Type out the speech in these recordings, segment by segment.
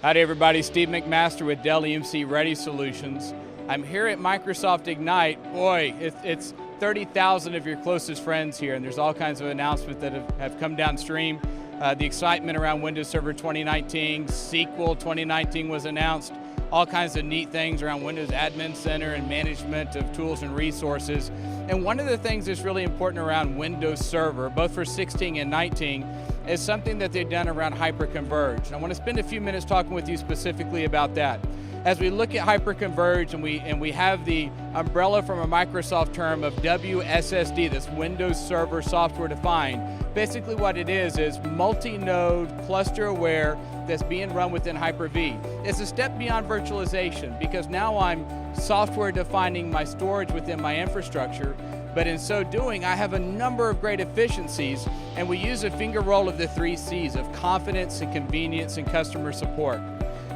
Howdy everybody, Steve McMaster with Dell EMC Ready Solutions. I'm here at Microsoft Ignite. Boy, it's 30,000 of your closest friends here, and there's all kinds of announcements that have come downstream. The excitement around Windows Server 2019, SQL 2019 was announced, all kinds of neat things around Windows Admin Center and management of tools and resources. And one of the things that's really important around Windows Server, both for 16 and 19, is something that they've done around hyper-converged. I want to spend a few minutes talking with you specifically about that. As we look at hyper-converged and we have the umbrella from a Microsoft term of WSSD, this Windows Server software defined, basically what it is multi-node, cluster aware, that's being run within Hyper-V. It's a step beyond virtualization because now I'm software defining my storage within my infrastructure, but in so doing, I have a number of great efficiencies, and we use a finger roll of the 3 C's of confidence and convenience and customer support.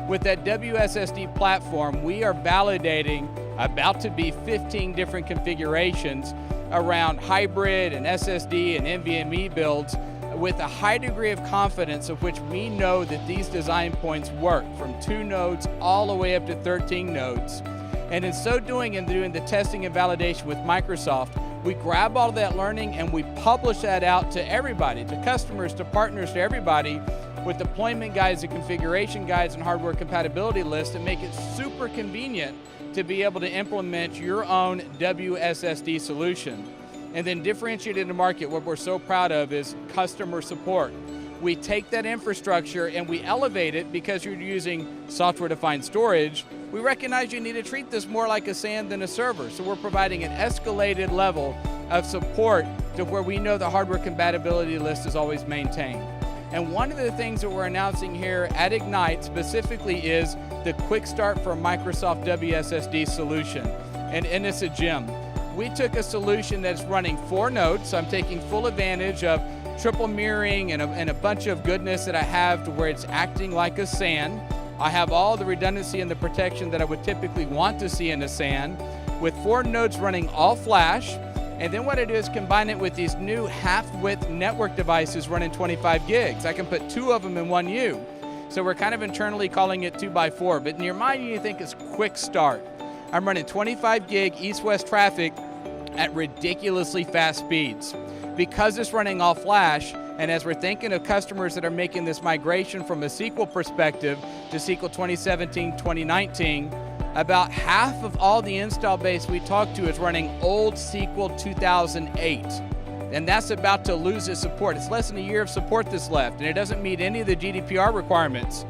With that WSSD platform, we are validating about to be 15 different configurations around hybrid and SSD and NVMe builds with a high degree of confidence of which we know that these design points work from 2 nodes all the way up to 13 nodes. And in so doing and doing the testing and validation with Microsoft, we grab all that learning and we publish that out to everybody, to customers, to partners, to everybody, with deployment guides and configuration guides and hardware compatibility lists that make it super convenient to be able to implement your own WSSD solution. And then differentiate in the market, what we're so proud of is customer support. We take that infrastructure and we elevate it because you're using software-defined storage. We recognize you need to treat this more like a SAN than a server, so we're providing an escalated level of support to where we know the hardware compatibility list is always maintained. And one of the things that we're announcing here at Ignite specifically is the Quick Start for Microsoft WSSD solution, and it's a gem. We took a solution that's running 4 nodes, so I'm taking full advantage of triple mirroring and a bunch of goodness that I have to where it's acting like a SAN. I have all the redundancy and the protection that I would typically want to see in a SAN, with 4 nodes running all flash. And then what I do is combine it with these new half-width network devices running 25 gigs. I can put 2 of them in one U. So we're kind of internally calling it 2x4, but in your mind you think it's Quick Start. I'm running 25 gig east-west traffic at ridiculously fast speeds. Because it's running all flash, and as we're thinking of customers that are making this migration from a SQL perspective to SQL 2017-2019, about half of all the install base we talk to is running old SQL 2008. And that's about to lose its support. It's less than a year of support that's left, and it doesn't meet any of the GDPR requirements.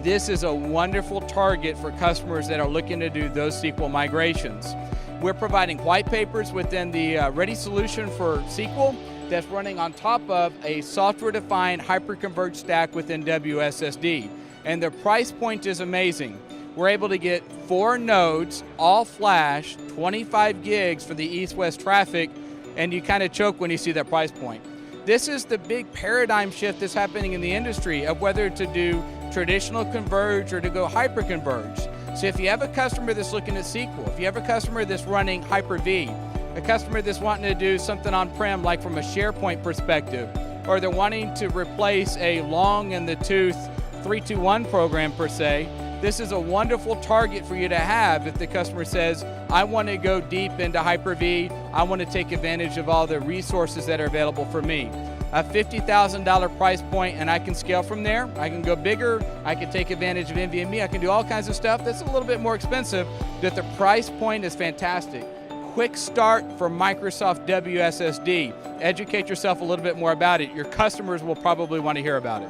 This is a wonderful target for customers that are looking to do those SQL migrations. We're providing white papers within the Ready solution for SQL that's running on top of a software-defined hyper-converged stack within WSSD. And the price point is amazing. We're able to get 4 nodes, all flash, 25 gigs for the east-west traffic, and you kind of choke when you see that price point. This is the big paradigm shift that's happening in the industry of whether to do traditional converge or to go hyper-converged. So if you have a customer that's looking at SQL, if you have a customer that's running Hyper-V, a customer that's wanting to do something on-prem like from a SharePoint perspective, or they're wanting to replace a long-in-the-tooth 321 program per se, this is a wonderful target for you to have if the customer says, I want to go deep into Hyper-V, I want to take advantage of all the resources that are available for me. A $50,000 price point, and I can scale from there. I can go bigger, I can take advantage of NVMe, I can do all kinds of stuff. That's a little bit more expensive, but the price point is fantastic. Quick Start for Microsoft WSSD. Educate yourself a little bit more about it. Your customers will probably want to hear about it.